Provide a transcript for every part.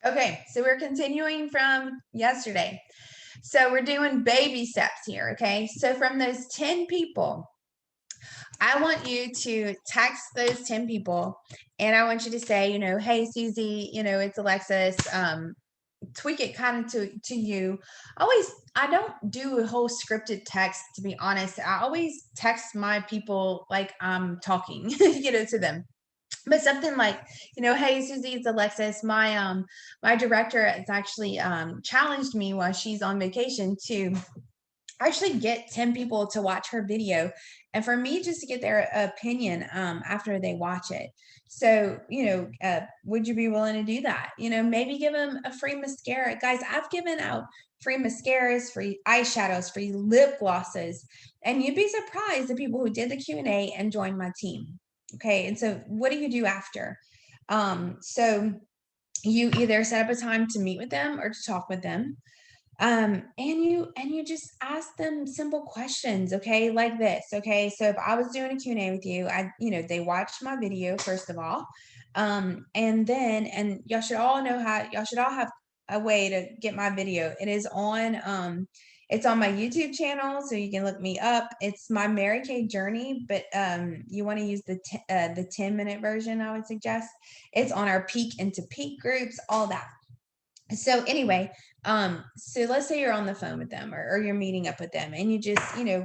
Okay, so we're continuing from yesterday. So we're doing baby steps here, okay? So from those 10 people, I want you to text those 10 people and I want you to say, hey, Susie, it's Alexis. Tweak it kind of to you. I don't do a whole scripted text, to be honest. I always text my people like I'm talking, to them. But something like, hey Susie, it's Alexis. My director has actually challenged me while she's on vacation to actually get 10 people to watch her video and for me just to get their opinion after they watch it. So would you be willing to do that? Maybe give them a free mascara. Guys, I've given out free mascaras, free eyeshadows, free lip glosses, and you'd be surprised the people who did the Q&A and joined my team. Okay, and so what do you do after? So you either set up a time to meet with them or to talk with them, and you just ask them simple questions, okay, like this. Okay, so if I was doing a Q&A with you, they watched my video first of all, and y'all should all have a way to get my video. It is on it's on my YouTube channel, so you can look me up. It's my Mary Kay journey, but you want to use the 10-minute version, I would suggest. It's on our Peak into Peak groups, all that. So anyway, so let's say you're on the phone with them, or you're meeting up with them, and you just,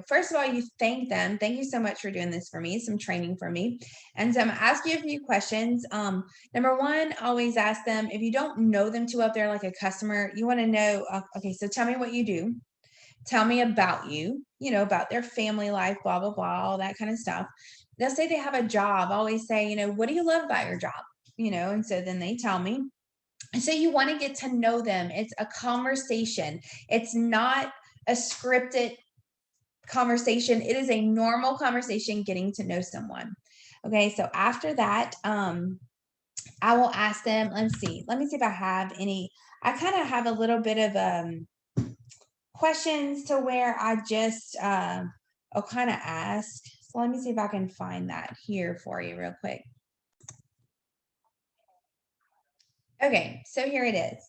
first of all, you thank them. Thank you so much for doing this for me, some training for me. And so I'm gonna ask you a few questions. Number one, always ask them, if you don't know them too well, if they're like a customer, you want to know, okay, so tell me what you do. Tell me about you, about their family life, blah, blah, blah, all that kind of stuff. They'll say they have a job. Always say, what do you love about your job? And so then they tell me. So you want to get to know them. It's a conversation. It's not a scripted conversation. It is a normal conversation, getting to know someone. Okay, so after that, I will ask them, let me see if I have any. I kind of have a little bit of questions to where I just I'll kind of ask. So let me see if I can find that here for you real quick. Okay, so here it is.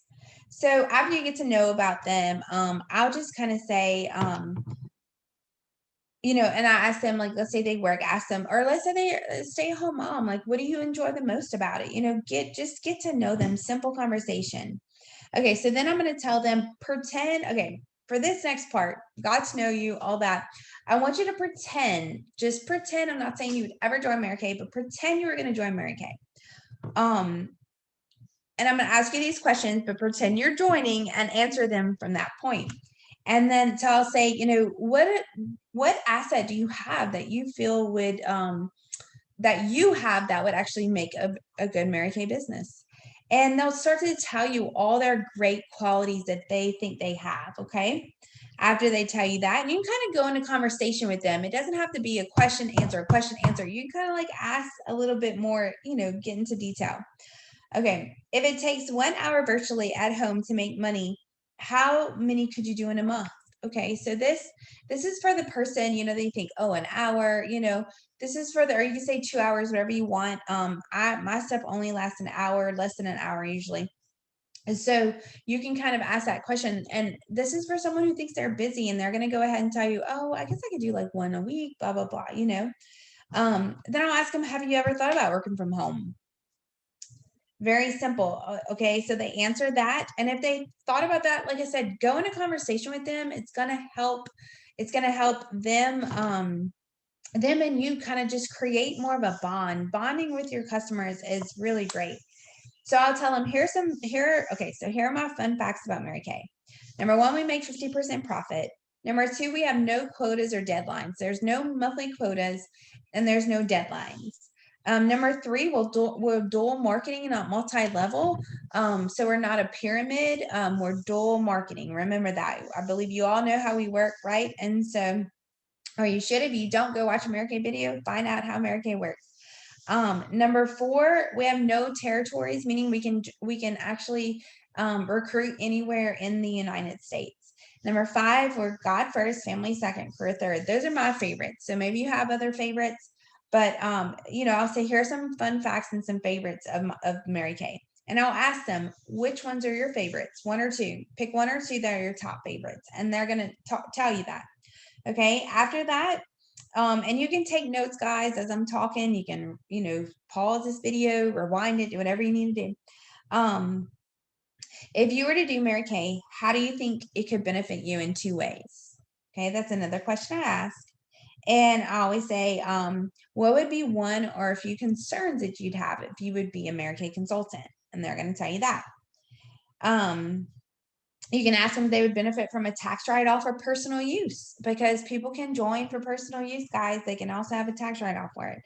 So after you get to know about them, I'll just kind of say, and I ask them, like, let's say they work, ask them, or let's say they stay-at-home mom, like, what do you enjoy the most about it? Get to know them, simple conversation. Okay, so then I'm going to tell them, pretend, okay, for this next part, got to know you, all that. I want you to just pretend, I'm not saying you would ever join Mary Kay, but pretend you were going to join Mary Kay. And I'm going to ask you these questions, but pretend you're joining and answer them from that point. And then so I'll say, what asset do you have that you feel would that would actually make a good Mary Kay business? And they'll start to tell you all their great qualities that they think they have. Okay. After they tell you that, and you can kind of go into conversation with them. It doesn't have to be a question answer. You can kind of like ask a little bit more, get into detail. Okay. If it takes 1 hour virtually at home to make money, how many could you do in a month? Okay. So this is for the person, they think, oh, an hour, this is for or you can say 2 hours, whatever you want. My stuff only lasts an hour, less than an hour usually. And so you can kind of ask that question. And this is for someone who thinks they're busy and they're going to go ahead and tell you, oh, I guess I could do like one a week, blah, blah, blah, Then I'll ask them, have you ever thought about working from home? Very simple. Okay, so they answer that. And if they thought about that, like I said, go in a conversation with them. It's going to help them, them and you kind of just create more of a bond. Bonding with your customers is really great. So I'll tell them, okay, so here are my fun facts about Mary Kay. Number one, we make 50% profit. Number two, we have no quotas or deadlines. There's no monthly quotas and there's no deadlines. Number three, we're dual marketing, not multi-level. So we're not a pyramid. We're dual marketing. Remember that. I believe you all know how we work, right? And so, or you should, if you don't, go watch a Mary Kay video, find out how Mary Kay works. Number four, we have no territories, meaning we can actually recruit anywhere in the United States. Number five, we're God first, family second, career third. Those are my favorites. So maybe you have other favorites, but I'll say here are some fun facts and some favorites of Mary Kay. and I'll ask them, which ones are your favorites? One or two. Pick one or two that are your top favorites. And they're going to tell you that. Okay. After that, and you can take notes, guys, as I'm talking. You can, pause this video, rewind it, do whatever you need to do. If you were to do Mary Kay, how do you think it could benefit you in 2 ways? Okay, that's another question I ask. And I always say, what would be one or a few concerns that you'd have if you would be a Mary Kay consultant? And they're going to tell you that. You can ask them if they would benefit from a tax write-off for personal use, because people can join for personal use, guys. They can also have a tax write-off for it.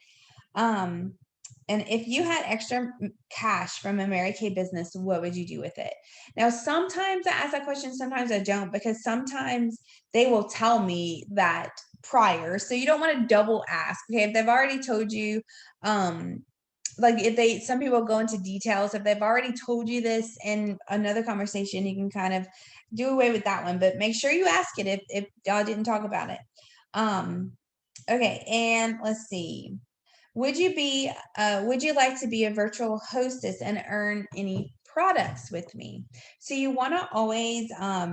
And if you had extra cash from a Mary Kay business, what would you do with it? Now, sometimes I ask that question, sometimes I don't, because sometimes they will tell me that prior. So you don't want to double ask. Okay, if they've already told you, like if some people go into details, if they've already told you this in another conversation, you can kind of do away with that one, but make sure you ask it if y'all didn't talk about it. Okay, and let's see. Would you like to be a virtual hostess and earn any products with me? So you want to always ask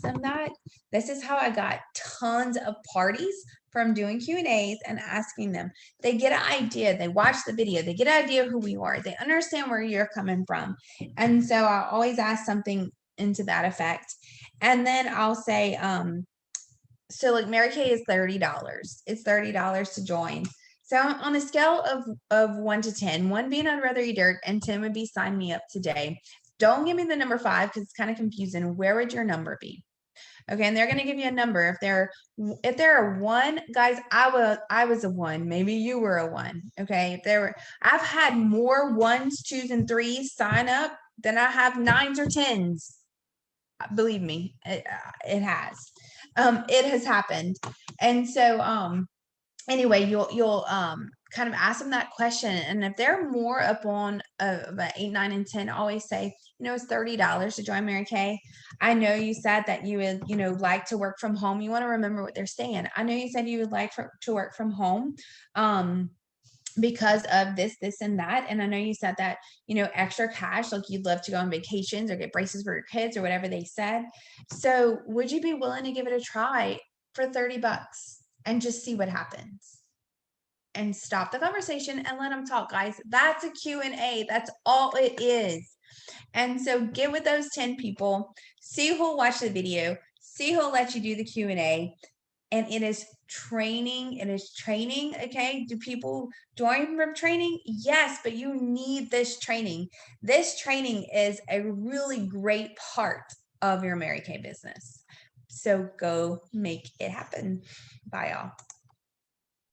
them that. This is how I got tons of parties from doing Q&As and asking them. They get an idea. They watch the video. They get an idea of who we are. They understand where you're coming from. And so I always ask something into that effect. And then I'll say, so like Mary Kay is $30. It's $30 to join. So on a scale of 1 to 10, 1 being I'd rather eat dirt and 10 would be sign me up today. Don't give me the number 5 because it's kind of confusing. Where would your number be? Okay, and they're going to give you a number. If they're a 1, guys, I was a 1. Maybe you were a 1. Okay, I've had more 1s, 2s, and 3s sign up than I have 9s or 10s. Believe me, it has. It has happened. And so anyway, you'll kind of ask them that question, and if they're more up on about 8, 9, and 10, always say, it's $30 to join Mary Kay. I know you said that you would like to work from home. You want to remember what they're saying. I know you said you would like to work from home because of this and that, and I know you said that extra cash, like you'd love to go on vacations or get braces for your kids or whatever they said. So would you be willing to give it a try for $30 and just see what happens? And stop the conversation and let them talk, guys. That's a Q&A. That's all it is. And so get with those 10 people, see who'll watch the video, see who'll let you do the Q&A. And it is training. Okay. Do people join from training? Yes, but you need this training. This training is a really great part of your Mary Kay business. So go make it happen. Bye, y'all.